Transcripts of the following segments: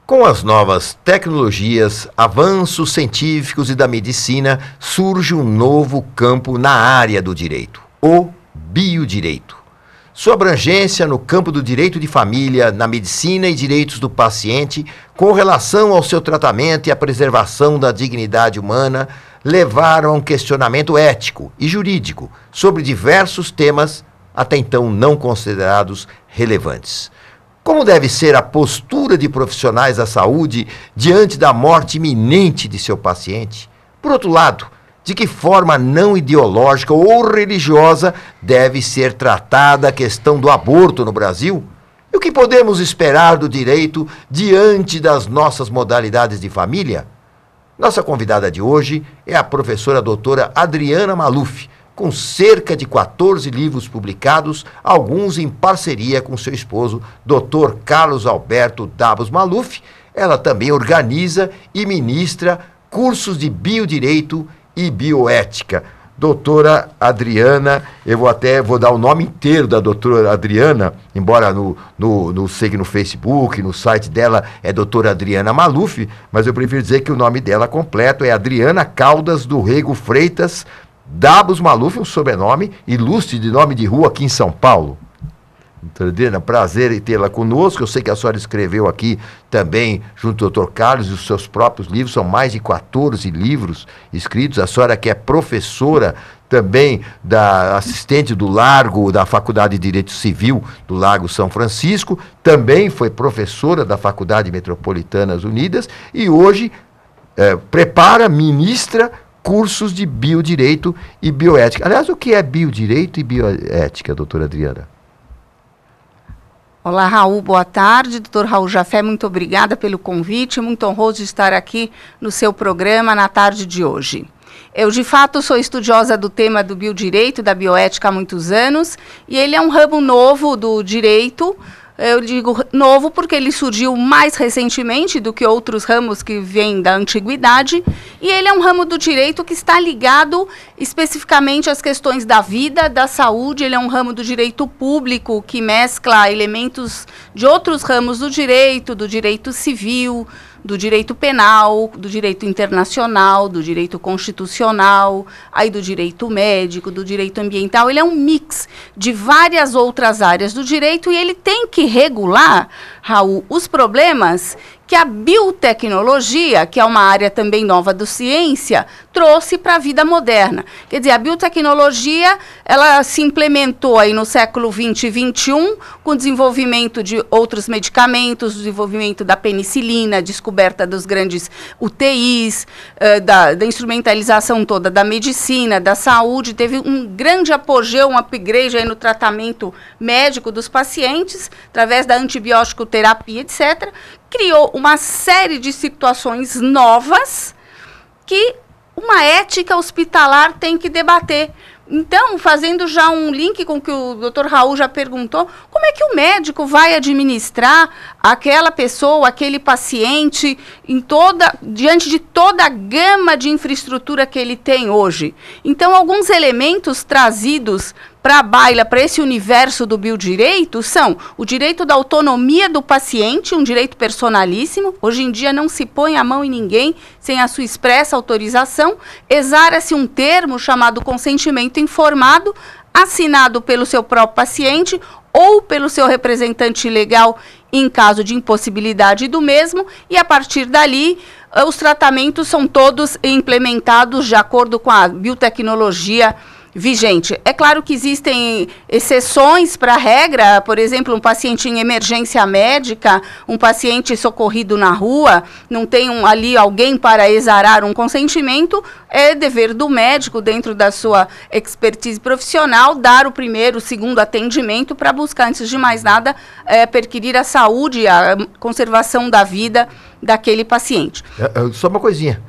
Com as novas tecnologias, avanços científicos e da medicina, surge um novo campo na área do direito, o biodireito. Sua abrangência no campo do direito de família, na medicina e direitos do paciente, com relação ao seu tratamento e à preservação da dignidade humana, levaram a um questionamento ético e jurídico sobre diversos temas até então não considerados relevantes. Como deve ser a postura de profissionais da saúde diante da morte iminente de seu paciente? Por outro lado, de que forma não ideológica ou religiosa deve ser tratada a questão do aborto no Brasil? E o que podemos esperar do direito diante das nossas modalidades de família? Nossa convidada de hoje é a professora doutora Adriana Maluf, com cerca de 14 livros publicados, alguns em parceria com seu esposo, Dr. Carlos Alberto Davos Maluf. Ela também organiza e ministra cursos de biodireito e bioética. Doutora Adriana, eu vou dar o nome inteiro da doutora Adriana, embora segue no Facebook, no site dela é doutora Adriana Maluf, mas eu prefiro dizer que o nome dela completo é Adriana Caldas do Rego Freitas Davos Maluf, um sobrenome ilustre de nome de rua aqui em São Paulo. Doutora Adriana, prazer em tê-la conosco. Eu sei que a senhora escreveu aqui também, junto ao Dr. Carlos, os seus próprios livros, são mais de 14 livros escritos. A senhora que é professora também, assistente do Largo, da Faculdade de Direito Civil do Largo São Francisco, também foi professora da Faculdade Metropolitanas Unidas e hoje ministra cursos de biodireito e bioética. Aliás, o que é biodireito e bioética, doutora Adriana? Olá, Raul, boa tarde. Doutor Raul Jafé, muito obrigada pelo convite. Muito honroso de estar aqui no seu programa na tarde de hoje. Eu, de fato, sou estudiosa do tema do biodireito, da bioética há muitos anos, e ele é um ramo novo do direito. Eu digo novo porque ele surgiu mais recentemente do que outros ramos que vêm da antiguidade, e ele é um ramo do direito que está ligado especificamente às questões da vida, da saúde. Ele é um ramo do direito público que mescla elementos de outros ramos do direito civil, do direito penal, do direito internacional, do direito constitucional, aí do direito médico, do direito ambiental. Ele é um mix de várias outras áreas do direito e ele tem que regular, Raul, os problemas que a biotecnologia, que é uma área também nova da ciência, trouxe para a vida moderna. Quer dizer, a biotecnologia, ela se implementou aí no século XX e XXI, com o desenvolvimento de outros medicamentos, o desenvolvimento da penicilina, a descoberta dos grandes UTIs, da instrumentalização toda da medicina, da saúde. Teve um grande apogeu, um upgrade aí no tratamento médico dos pacientes, através da antibiótico terapia, etc., criou uma série de situações novas que uma ética hospitalar tem que debater. Então, fazendo já um link com o que o Dr. Raul já perguntou, como é que o médico vai administrar aquela pessoa, aquele paciente, diante de toda a gama de infraestrutura que ele tem hoje? Então, alguns elementos trazidos para a baila, para esse universo do biodireito, são o direito da autonomia do paciente, um direito personalíssimo. Hoje em dia não se põe a mão em ninguém sem a sua expressa autorização. Exara-se um termo chamado consentimento informado, assinado pelo seu próprio paciente ou pelo seu representante legal em caso de impossibilidade do mesmo, e a partir dali os tratamentos são todos implementados de acordo com a biotecnologia vigente. É claro que existem exceções para a regra, por exemplo, um paciente em emergência médica, um paciente socorrido na rua, não tem ali alguém para exarar um consentimento, é dever do médico, dentro da sua expertise profissional, dar o primeiro, o segundo atendimento para buscar, antes de mais nada, perquirir a saúde, a conservação da vida daquele paciente. Só uma coisinha.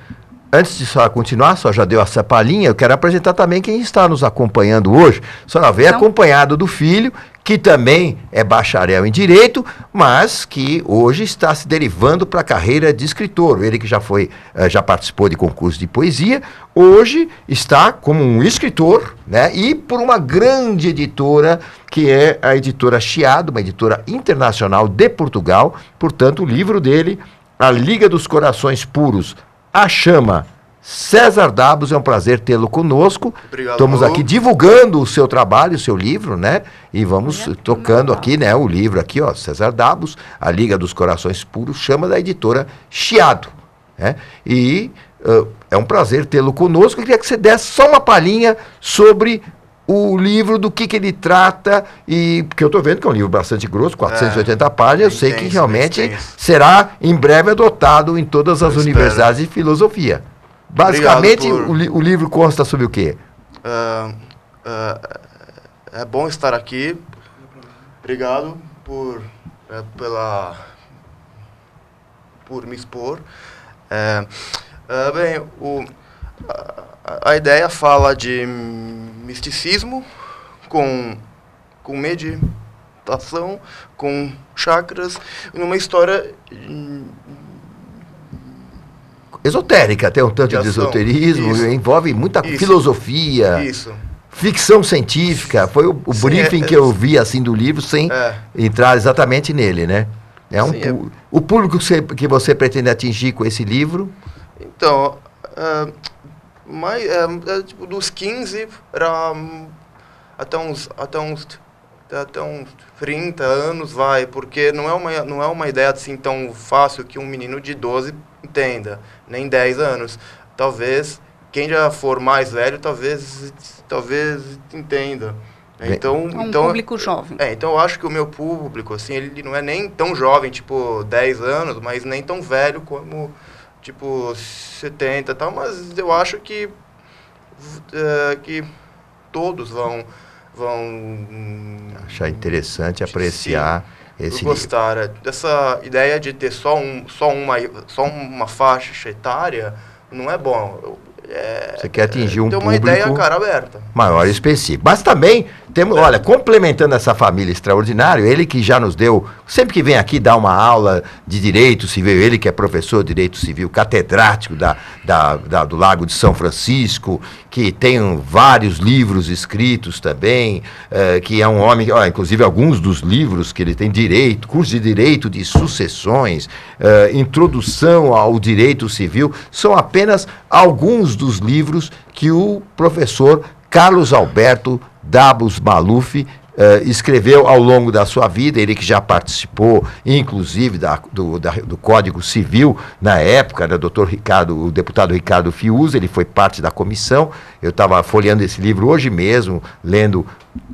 Antes de só continuar, só já deu essa palhinha, eu quero apresentar também quem está nos acompanhando hoje. A senhora vem acompanhado do filho, que também é bacharel em Direito, mas que hoje está se derivando para a carreira de escritor. Ele que já participou de concurso de poesia, hoje está como um escritor, né? E por uma grande editora, que é a editora Chiado, uma editora internacional de Portugal. Portanto, o livro dele A Liga dos Corações Puros, A Chama. César Dabos, é um prazer tê-lo conosco. Obrigado. Estamos aqui divulgando o seu trabalho, o seu livro, né? E vamos tocando aqui, né? O livro aqui, ó, César Dabos, A Liga dos Corações Puros, Chama, da editora Chiado, né? E é um prazer tê-lo conosco. Eu queria que você desse só uma palhinha sobre o livro, do que ele trata, e porque eu estou vendo que é um livro bastante grosso, 480 páginas, eu sei que realmente será em breve adotado em todas as universidades de filosofia. Basicamente, o livro consta sobre o quê? É bom estar aqui. Obrigado por me expor. Bem, a ideia fala de misticismo com meditação, com chakras, numa história esotérica, tem um tanto de esoterismo, envolve muita filosofia, ficção científica. Foi o briefing que eu vi assim do livro, sem entrar exatamente nele, né? O público que você pretende atingir com esse livro? Então, tipo, dos 15 até uns 30 anos vai, porque não é uma ideia assim tão fácil que um menino de 12 entenda, nem 10 anos. Talvez quem já for mais velho, talvez entenda. Então, público jovem. Então eu acho que o meu público, assim, ele não é nem tão jovem, tipo 10 anos, mas nem tão velho como tipo 70 e tal, mas eu acho que todos vão achar interessante, apreciar esse gostar dessa ideia de ter só uma faixa etária. Não é bom. Você quer atingir um público uma ideia cara aberta, maior e específico. Mas também temos, olha, complementando essa família extraordinária, ele que já nos deu, sempre que vem aqui dar uma aula de direito civil, ele que é professor de direito civil, catedrático do Lago de São Francisco, que tem vários livros escritos também, que é um homem, inclusive alguns dos livros que ele tem, curso de direito de sucessões, introdução ao direito civil, são apenas alguns dos livros que o professor Carlos Alberto Dabos Maluf escreveu ao longo da sua vida. Ele que já participou, inclusive, do Código Civil, na época, né, o deputado Ricardo Fiuza, ele foi parte da comissão. Eu estava folheando esse livro hoje mesmo, lendo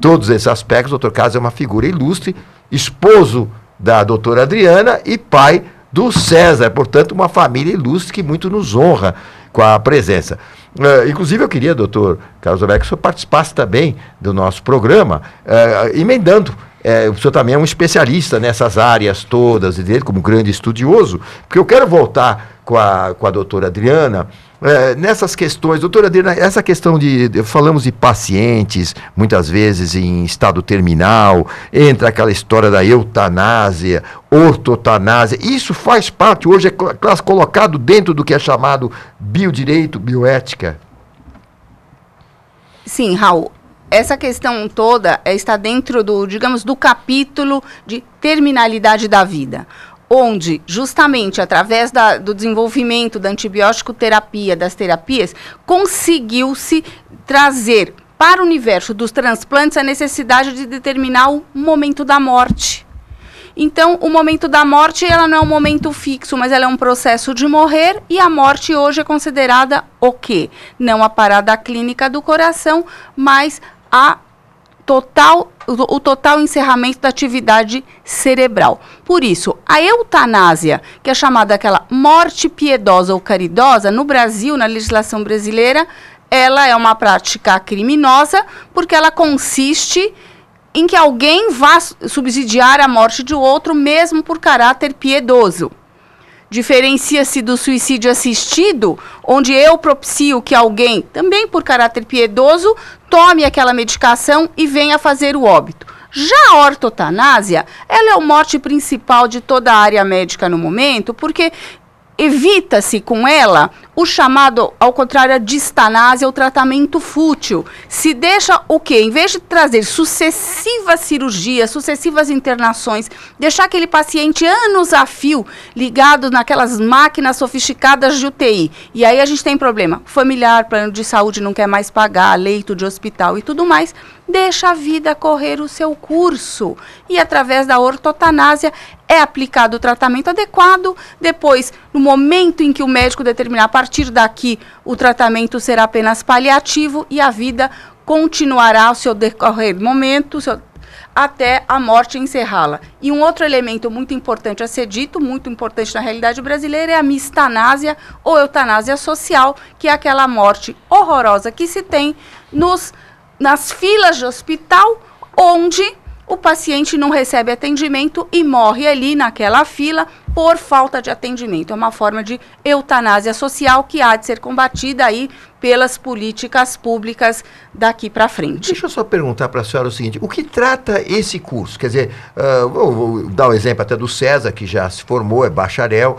todos esses aspectos. O doutor Carlos é uma figura ilustre, esposo da doutora Adriana e pai do César, portanto, uma família ilustre que muito nos honra com a presença. Inclusive, eu queria, doutor Carlos Alberto, que o senhor participasse também do nosso programa, emendando. O senhor também é um especialista nessas áreas todas, e dele como grande estudioso, porque eu quero voltar com a doutora Adriana, nessas questões. Doutora Adriana, essa questão falamos de pacientes, muitas vezes em estado terminal, entra aquela história da eutanásia, ortotanásia, isso faz parte, hoje é colocado dentro do que é chamado biodireito, bioética? Sim, Raul. Essa questão toda está dentro do capítulo de terminalidade da vida, onde, justamente, através do desenvolvimento da antibiótico terapia, das terapias, conseguiu-se trazer para o universo dos transplantes a necessidade de determinar o momento da morte. Então, o momento da morte, ela não é um momento fixo, mas ela é um processo de morrer, e a morte hoje é considerada o quê? Não a parada clínica do coração, mas o total encerramento da atividade cerebral. Por isso, a eutanásia, que é chamada aquela morte piedosa ou caridosa, no Brasil, na legislação brasileira, ela é uma prática criminosa, porque ela consiste em que alguém vá subsidiar a morte de outro, mesmo por caráter piedoso. Diferencia-se do suicídio assistido, onde eu propicio que alguém, também por caráter piedoso, tome aquela medicação e venha fazer o óbito. Já a ortotanásia, ela é o mote principal de toda a área médica no momento, porque evita-se com ela o chamado, ao contrário, a distanásia, o tratamento fútil. Se deixa o quê? Em vez de trazer sucessivas cirurgias, sucessivas internações, deixar aquele paciente anos a fio ligado naquelas máquinas sofisticadas de UTI. E aí a gente tem problema. Familiar, plano de saúde não quer mais pagar, leito de hospital e tudo mais. Deixa a vida correr o seu curso. E através da ortotanásia é aplicado o tratamento adequado. Depois, no momento em que o médico determinar, a partir daqui, o tratamento será apenas paliativo e a vida continuará ao seu decorrer momento, até a morte encerrá-la. E um outro elemento muito importante a ser dito, muito importante na realidade brasileira, é a mistanásia ou eutanásia social, que é aquela morte horrorosa que se tem nas filas de hospital, onde o paciente não recebe atendimento e morre ali naquela fila por falta de atendimento. É uma forma de eutanásia social que há de ser combatida aí pelas políticas públicas daqui para frente. Deixa eu só perguntar para a senhora o seguinte, o que trata esse curso? Quer dizer, vou dar um exemplo até do César, que já se formou, é bacharel.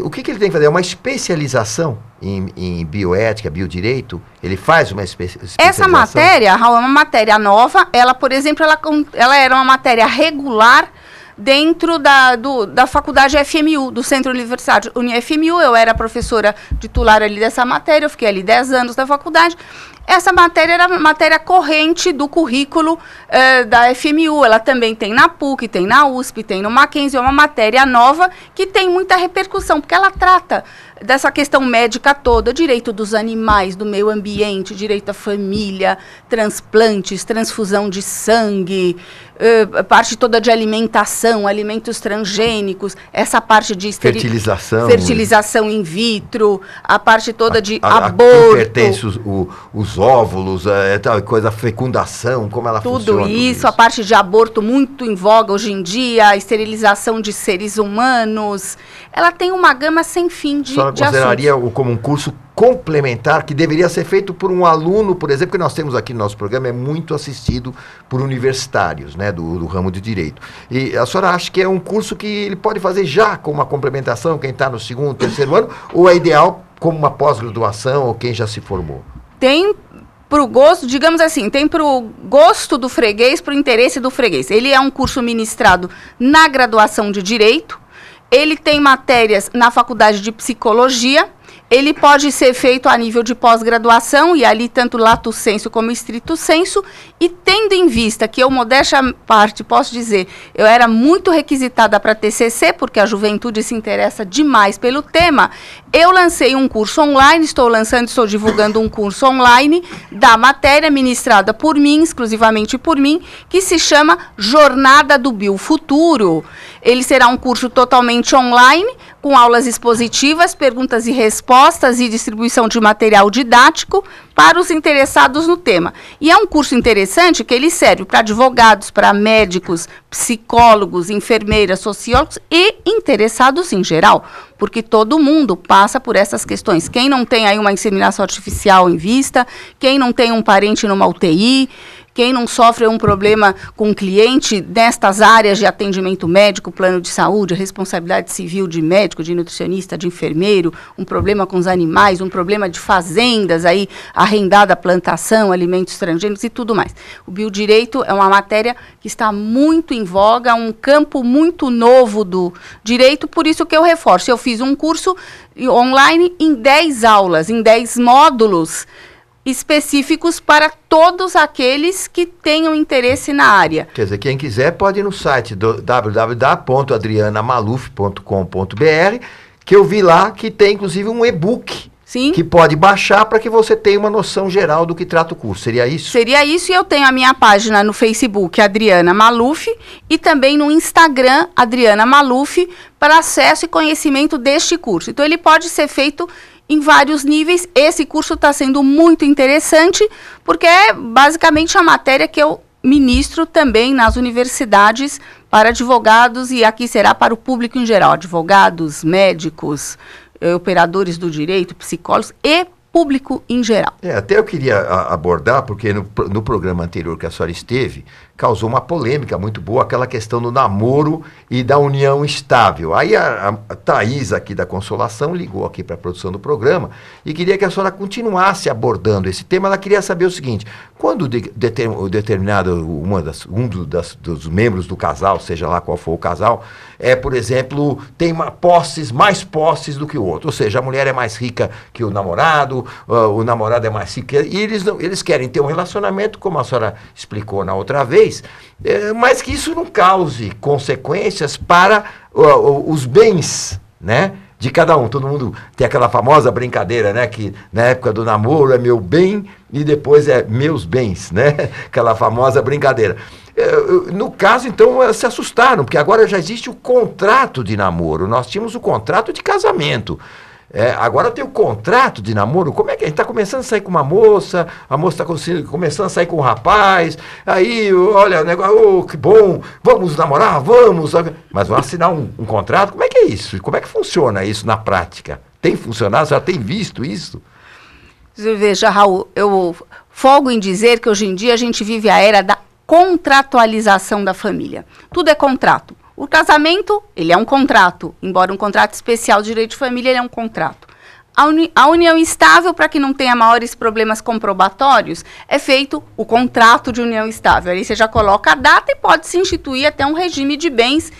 O que ele tem que fazer? É uma especialização em bioética, biodireito? Ele faz uma especialização? Essa matéria, Raul, é uma matéria nova. Ela, por exemplo, ela era uma matéria regular dentro da faculdade FMU, do Centro Universitário UniFMU. Eu era professora titular ali dessa matéria, eu fiquei ali 10 anos na faculdade. Essa matéria era matéria corrente do currículo da FMU. Ela também tem na PUC, tem na USP, tem no Mackenzie. É uma matéria nova que tem muita repercussão, porque ela trata dessa questão médica toda, direito dos animais, do meio ambiente, direito à família, transplantes, transfusão de sangue, parte toda de alimentação, alimentos transgênicos, essa parte de fertilização in vitro, a parte toda de aborto. Pertence os óvulos, tal coisa, fecundação, como ela funciona. Tudo isso, a parte de aborto muito em voga hoje em dia, a esterilização de seres humanos. Ela tem uma gama sem fim de assuntos. Consideraria como um curso complementar que deveria ser feito por um aluno, por exemplo, que nós temos aqui no nosso programa, é muito assistido por universitários, né, do ramo de Direito. E a senhora acha que é um curso que ele pode fazer já com uma complementação, quem está no segundo, terceiro ano, ou é ideal como uma pós-graduação ou quem já se formou? Tem para o gosto, digamos assim, tem para o gosto do freguês, para o interesse do freguês. Ele é um curso ministrado na graduação de Direito, ele tem matérias na faculdade de Psicologia, ele pode ser feito a nível de pós-graduação, e ali tanto lato sensu como estrito sensu, e tendo em vista que eu, modéstia à parte, posso dizer, eu era muito requisitada para TCC, porque a juventude se interessa demais pelo tema, eu lancei um curso online, estou divulgando um curso online da matéria ministrada por mim, exclusivamente por mim, que se chama Jornada do Biofuturo. Ele será um curso totalmente online, com aulas expositivas, perguntas e respostas e distribuição de material didático para os interessados no tema. E é um curso interessante que ele serve para advogados, para médicos, psicólogos, enfermeiras, sociólogos e interessados em geral, porque todo mundo passa por essas questões. Quem não tem aí uma inseminação artificial em vista, quem não tem um parente numa UTI, quem não sofre um problema com um cliente nestas áreas de atendimento médico, plano de saúde, responsabilidade civil de médico, de nutricionista, de enfermeiro, um problema com os animais, um problema de fazendas, aí arrendada plantação, alimentos transgênicos e tudo mais. O biodireito é uma matéria que está muito em voga, um campo muito novo do direito, por isso que eu reforço. Eu fiz um curso online em 10 aulas, em 10 módulos, específicos para todos aqueles que tenham interesse na área. Quer dizer, quem quiser pode ir no site www.adrianamaluf.com.br, que eu vi lá que tem inclusive um e-book. Sim. Que pode baixar para que você tenha uma noção geral do que trata o curso. Seria isso? Seria isso, e eu tenho a minha página no Facebook, Adriana Maluf, e também no Instagram, Adriana Maluf, para acesso e conhecimento deste curso. Então, ele pode ser feito em vários níveis. Esse curso está sendo muito interessante, porque é basicamente a matéria que eu ministro também nas universidades para advogados, e aqui será para o público em geral, advogados, médicos, operadores do direito, psicólogos e público em geral. Até eu queria abordar, porque no programa anterior que a senhora esteve, causou uma polêmica muito boa, aquela questão do namoro e da união estável. Aí a Thaís aqui da Consolação ligou aqui para a produção do programa e queria que a senhora continuasse abordando esse tema. Ela queria saber o seguinte: quando dos membros do casal, seja lá qual for o casal, por exemplo, tem mais posses do que o outro, ou seja, a mulher é mais rica que o namorado é mais rico, e eles querem ter um relacionamento, como a senhora explicou na outra vez, mas que isso não cause consequências para os bens, né, de cada um. Todo mundo tem aquela famosa brincadeira, né, que na época do namoro é meu bem e depois é meus bens, né, aquela famosa brincadeira. No caso, então, se assustaram, porque agora já existe o contrato de namoro. Nós tínhamos o contrato de casamento. Agora tem o contrato de namoro. Como é que a gente está começando a sair com uma moça, a moça está começando a sair com um rapaz, aí, olha, o negócio, que bom, vamos namorar, vamos, mas vamos assinar um contrato? Como é que é isso? Como é que funciona isso na prática? Tem funcionado? Você já tem visto isso? Veja, Raul, eu folgo em dizer que hoje em dia a gente vive a era da contratualização da família. Tudo é contrato. O casamento, ele é um contrato, embora um contrato especial de direito de família, ele é um contrato. A união estável, para que não tenha maiores problemas comprobatórios, é feito o contrato de união estável. Aí você já coloca a data e pode se instituir até um regime de bens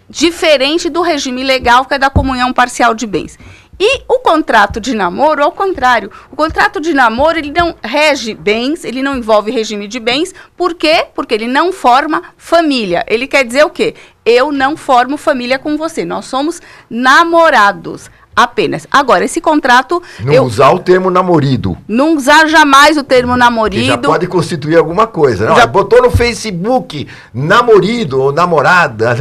diferente do regime legal, que é da comunhão parcial de bens. E o contrato de namoro, ao contrário, o contrato de namoro, ele não rege bens, ele não envolve regime de bens. Por quê? Porque ele não forma família. Ele quer dizer o quê? Eu não formo família com você, nós somos namorados apenas. Agora, esse contrato... Não usar o termo namorido. Não usar jamais o termo namorido. Que já pode constituir alguma coisa. Não, botou no Facebook namorido ou namorada.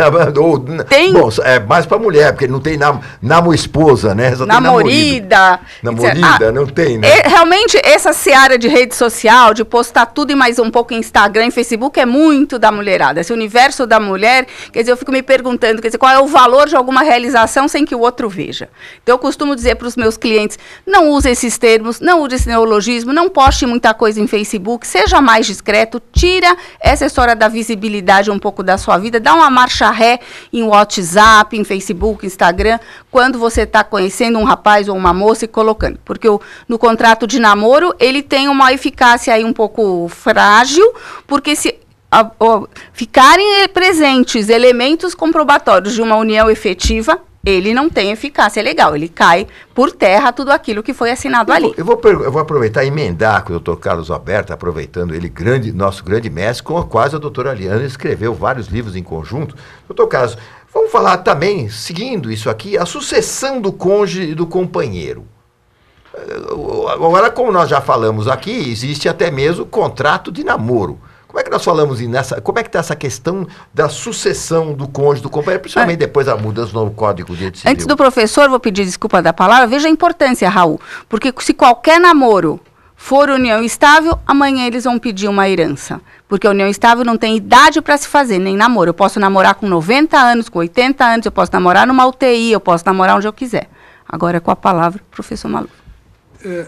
Tem... Bom, é mais para mulher, porque não tem namo-esposa, né? Só namorida. Namorida, não tem, né? Realmente, essa seara de rede social, de postar tudo e mais um pouco em Instagram e Facebook, é muito da mulherada. Esse universo da mulher, quer dizer, eu fico me perguntando, quer dizer, qual é o valor de alguma realização sem que o outro veja. Então, eu costumo dizer para os meus clientes, não use esses termos, não use esse neologismo, não poste muita coisa em Facebook, seja mais discreto, tira essa história da visibilidade um pouco da sua vida, dá uma marcha ré em WhatsApp, em Facebook, Instagram, quando você está conhecendo um rapaz ou uma moça e colocando. Porque no contrato de namoro, ele tem uma eficácia aí um pouco frágil, porque se... ficarem presentes elementos comprobatórios de uma união efetiva, ele não tem eficácia legal, ele cai por terra tudo aquilo que foi assinado ali. Eu vou aproveitar e emendar com o doutor Carlos Alberto, aproveitando ele, nosso grande mestre, com o qual a doutora Aliana escreveu vários livros em conjunto. Doutor Carlos, vamos falar também, seguindo isso aqui, a sucessão do cônjuge e do companheiro. Agora, como nós já falamos aqui, existe até mesmo contrato de namoro. Como é que nós falamos como é que está essa questão da sucessão do cônjuge, do companheiro, principalmente depois da mudança no Código de Direito Civil? Antes do professor, vou pedir desculpa da palavra, veja a importância, Raul, porque se qualquer namoro for união estável, amanhã eles vão pedir uma herança, porque a união estável não tem idade para se fazer, nem namoro. Eu posso namorar com 90 anos, com 80 anos, eu posso namorar numa UTI, eu posso namorar onde eu quiser. Agora, com a palavra, professor Maluf.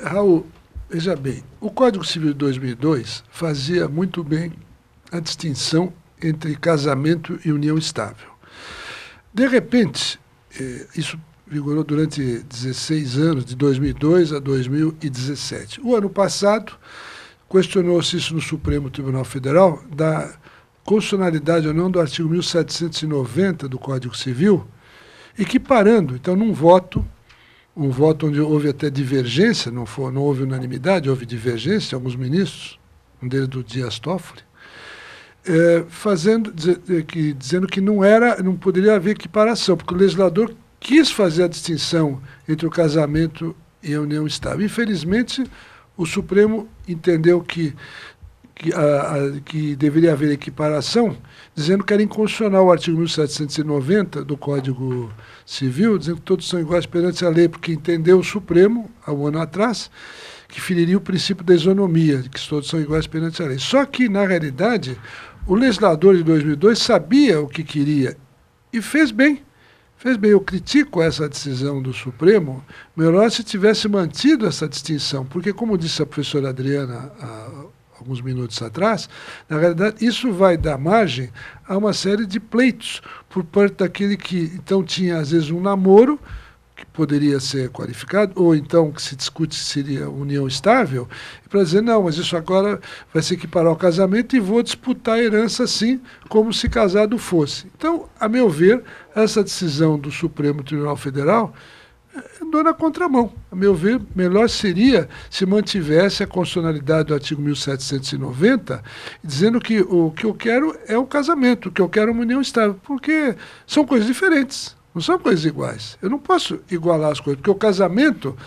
Raul, veja bem, o Código Civil de 2002 fazia muito bem a distinção entre casamento e união estável. De repente, isso vigorou durante 16 anos, de 2002 a 2017. O ano passado, questionou-se isso no Supremo Tribunal Federal, da constitucionalidade ou não do artigo 1790 do Código Civil, equiparando, então, num voto, um voto onde houve até divergência, não houve unanimidade, houve divergência de alguns ministros, um deles do Dias Toffoli, dizendo que não poderia haver equiparação, porque o legislador quis fazer a distinção entre o casamento e a união estável. Infelizmente, o Supremo entendeu que deveria haver equiparação, dizendo que era inconstitucional o artigo 1790 do Código Civil, dizendo que todos são iguais perante a lei, porque entendeu o Supremo, há um ano atrás, que feriria o princípio da isonomia, de que todos são iguais perante a lei. Só que, na realidade, o legislador de 2002 sabia o que queria e fez bem. Fez bem. Eu critico essa decisão do Supremo, melhor se tivesse mantido essa distinção, porque, como disse a professora Adriana alguns minutos atrás, na realidade, isso vai dar margem a uma série de pleitos por parte daquele que, então, tinha, às vezes, um namoro, que poderia ser qualificado, ou então que se discute se seria união estável, para dizer, não, mas isso agora vai se equiparar ao casamento e vou disputar a herança assim, como se casado fosse. Então, a meu ver, essa decisão do Supremo Tribunal Federal andou na contramão. A meu ver, melhor seria se mantivesse a constitucionalidade do artigo 1790, dizendo que o que eu quero é o casamento, o que eu quero é uma união estável, porque são coisas diferentes, não são coisas iguais. Eu não posso igualar as coisas, porque o casamento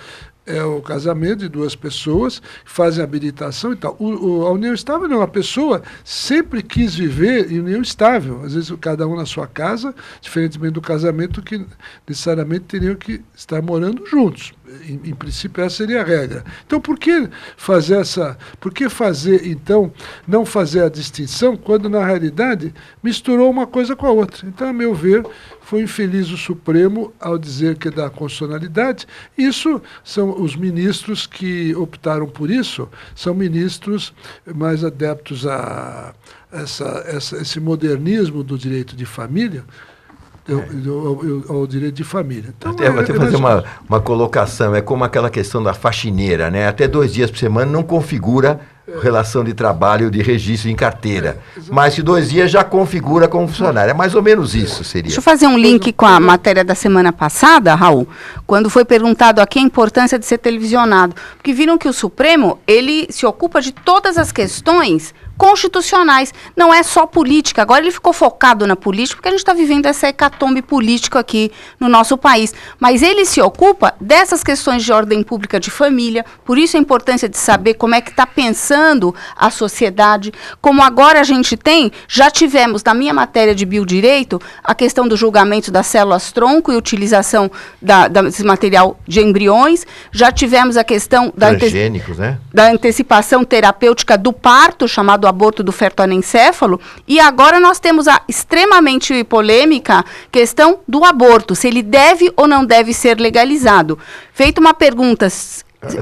é o casamento de duas pessoas que fazem habilitação e tal. A união estável não, a pessoa sempre quis viver em união estável, às vezes cada um na sua casa, diferentemente do casamento que necessariamente teriam que estar morando juntos. Em princípio, essa seria a regra. Então, por que fazer então, não fazer a distinção, quando, na realidade, misturou uma coisa com a outra? Então, a meu ver, foi infeliz o Supremo ao dizer que é da constitucionalidade. Isso são os ministros que optaram por isso, são ministros mais adeptos a esse modernismo do direito de família, ao direito de família. Então, até fazer uma colocação, é como aquela questão da faxineira, né? Até 2 dias por semana não configura relação de trabalho de registro em carteira, mas que 2 dias já configura como funcionário. É mais ou menos isso, seria. Deixa eu fazer um link com a matéria da semana passada, Raul, quando foi perguntado aqui a importância de ser televisionado, porque viram que o Supremo, ele se ocupa de todas as questões constitucionais, não é só política. Agora ele ficou focado na política, porque a gente está vivendo essa hecatombe política aqui no nosso país. Mas ele se ocupa dessas questões de ordem pública de família, por isso a importância de saber como é que está pensando a sociedade, como agora a gente tem, já tivemos na minha matéria de biodireito, a questão do julgamento das células-tronco e utilização desse material de embriões, já tivemos a questão da antecipação terapêutica do parto, chamado aborto do feto anencéfalo, e agora nós temos a extremamente polêmica questão do aborto, se ele deve ou não deve ser legalizado. Feita uma pergunta...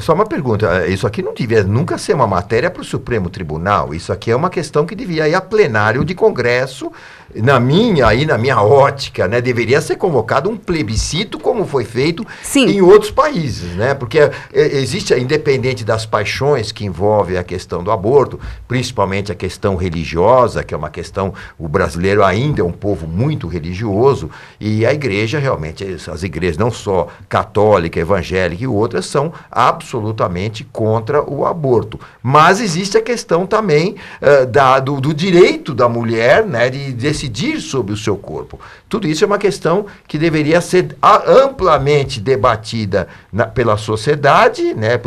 Só uma pergunta, isso aqui não devia nunca ser uma matéria para o Supremo Tribunal, isso aqui é uma questão que devia ir a plenário de Congresso, na minha ótica, né, deveria ser convocado um plebiscito como foi feito em outros países, né, porque existe, independente das paixões que envolvem a questão do aborto, principalmente a questão religiosa, que é uma questão, o brasileiro ainda é um povo muito religioso, e a igreja realmente, as igrejas não só católica, evangélica e outras, são absolutamente contra o aborto, mas existe a questão também do direito da mulher, né, de decidir sobre o seu corpo. Tudo isso é uma questão que deveria ser amplamente debatida pela sociedade, né,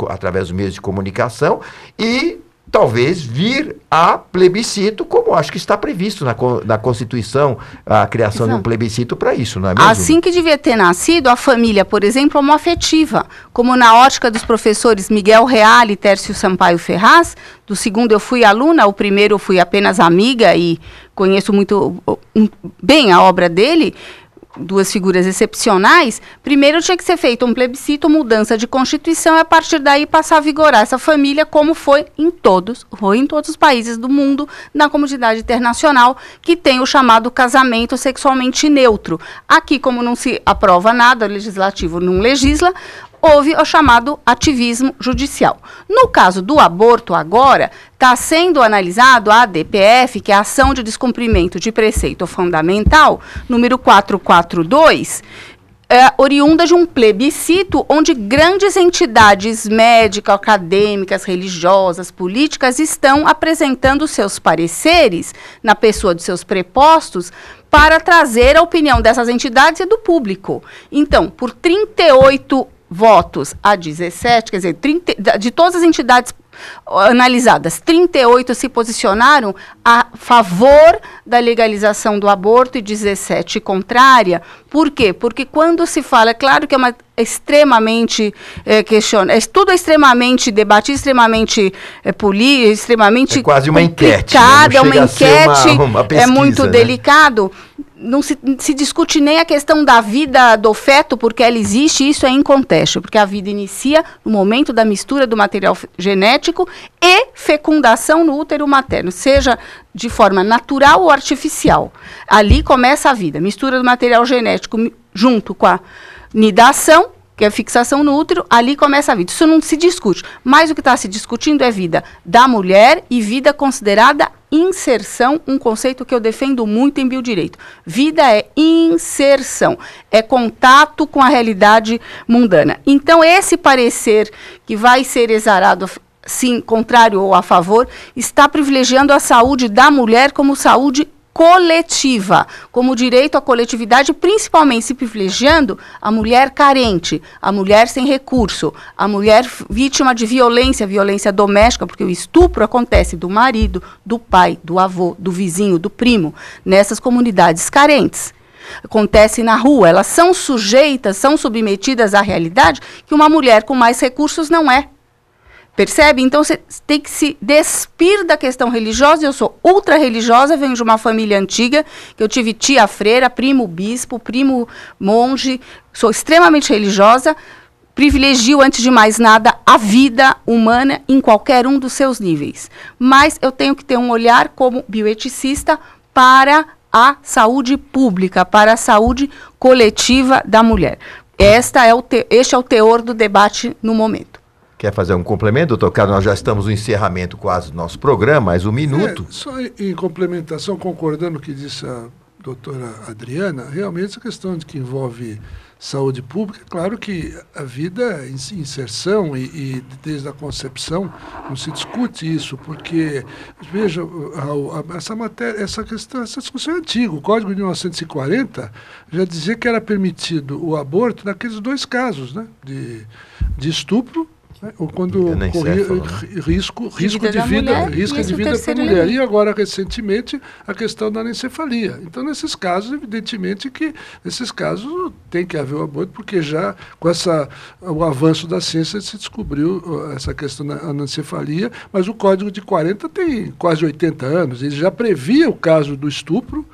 através dos meios de comunicação, e talvez vir a plebiscito, como acho que está previsto na Constituição, a criação de um plebiscito para isso, não é mesmo? Assim que devia ter nascido a família, por exemplo, homoafetiva, como na ótica dos professores Miguel Reale e Tércio Sampaio Ferraz. Do segundo eu fui aluna, o primeiro eu fui apenas amiga e conheço muito bem a obra dele, duas figuras excepcionais. Primeiro tinha que ser feito um plebiscito, mudança de Constituição, e a partir daí passar a vigorar essa família, como foi em todos os países do mundo, na comunidade internacional, que tem o chamado casamento sexualmente neutro. Aqui, como não se aprova nada, o legislativo não legisla, houve o chamado ativismo judicial. No caso do aborto agora, está sendo analisado a ADPF, que é a Ação de Descumprimento de Preceito Fundamental, número 442, oriunda de um plebiscito onde grandes entidades médicas, acadêmicas, religiosas, políticas estão apresentando seus pareceres na pessoa de seus prepostos para trazer a opinião dessas entidades e do público. Então, por 38 votos a 17, quer dizer, de todas as entidades analisadas, 38 se posicionaram a favor da legalização do aborto e 17 contrária. Por quê? Porque quando se fala, é claro que é uma extremamente tudo é extremamente debatido, extremamente extremamente quase uma enquete, né? É uma enquete, uma pesquisa, muito delicado. não se discute nem a questão da vida do feto, porque ela existe, isso é inconteste, porque a vida inicia no momento da mistura do material genético e fecundação no útero materno, seja de forma natural ou artificial. Ali começa a vida, mistura do material genético junto com a nidação, que é a fixação no útero, ali começa a vida. Isso não se discute, mas o que está se discutindo é vida da mulher e vida considerada inserção, um conceito que eu defendo muito em biodireito. Vida é inserção, é contato com a realidade mundana. Então, esse parecer que vai ser exarado, sim, contrário ou a favor, está privilegiando a saúde da mulher como saúde coletiva, como direito à coletividade, principalmente se privilegiando a mulher carente, a mulher sem recurso, a mulher vítima de violência, violência doméstica, porque o estupro acontece do marido, do pai, do avô, do vizinho, do primo, nessas comunidades carentes. Acontece na rua, elas são sujeitas, são submetidas à realidade que uma mulher com mais recursos não é. Percebe? Então, você tem que se despir da questão religiosa. Eu sou ultra religiosa, venho de uma família antiga, que eu tive tia freira, primo bispo, primo monge, sou extremamente religiosa, privilegio, antes de mais nada, a vida humana em qualquer um dos seus níveis. Mas eu tenho que ter um olhar como bioeticista para a saúde pública, para a saúde coletiva da mulher. Este é o teor do debate no momento. Quer fazer um complemento, doutor Carlos? Nós já estamos no encerramento quase do nosso programa, mais um minuto. Só em complementação, concordando com o que disse a doutora Adriana, realmente essa questão de que envolve saúde pública, claro que a vida em inserção e desde a concepção não se discute isso, porque, veja, essa matéria, essa discussão é antiga. O Código de 1940 já dizia que era permitido o aborto naqueles dois casos, né, de estupro, ou quando corria risco de vida para a mulher. E agora, recentemente, a questão da anencefalia. Então, nesses casos, evidentemente que nesses casos tem que haver o aborto, porque já com o avanço da ciência se descobriu essa questão da anencefalia, mas o Código de 40 tem quase 80 anos. Ele já previa o caso do estupro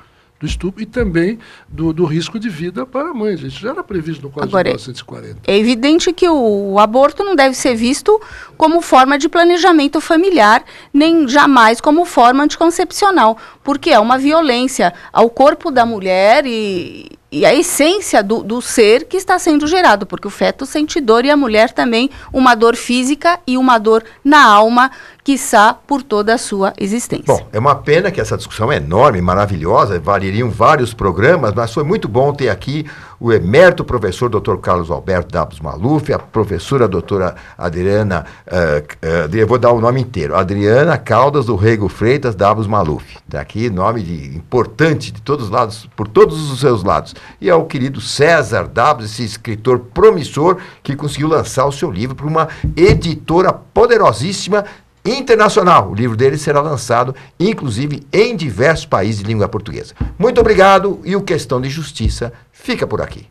e também do risco de vida para a mãe. Isso já era previsto no Código de 1940. É evidente que o aborto não deve ser visto como forma de planejamento familiar, nem jamais como forma anticoncepcional, porque é uma violência ao corpo da mulher e a essência do ser que está sendo gerado, porque o feto sente dor e a mulher também uma dor física e uma dor na alma, quiçá por toda a sua existência. Bom, é uma pena que essa discussão é enorme, maravilhosa, valeriam vários programas, mas foi muito bom ter aqui o emérito professor Dr. Carlos Alberto Dabos Maluf, a professora doutora Adriana, eu vou dar o nome inteiro, Adriana Caldas do Rego Freitas Dabos Maluf. Está aqui, nome importante de todos os lados, por todos os seus lados. E é o querido César Dabos, esse escritor promissor que conseguiu lançar o seu livro para uma editora poderosíssima internacional. O livro dele será lançado, inclusive, em diversos países de língua portuguesa. Muito obrigado e o Questão de Justiça fica por aqui.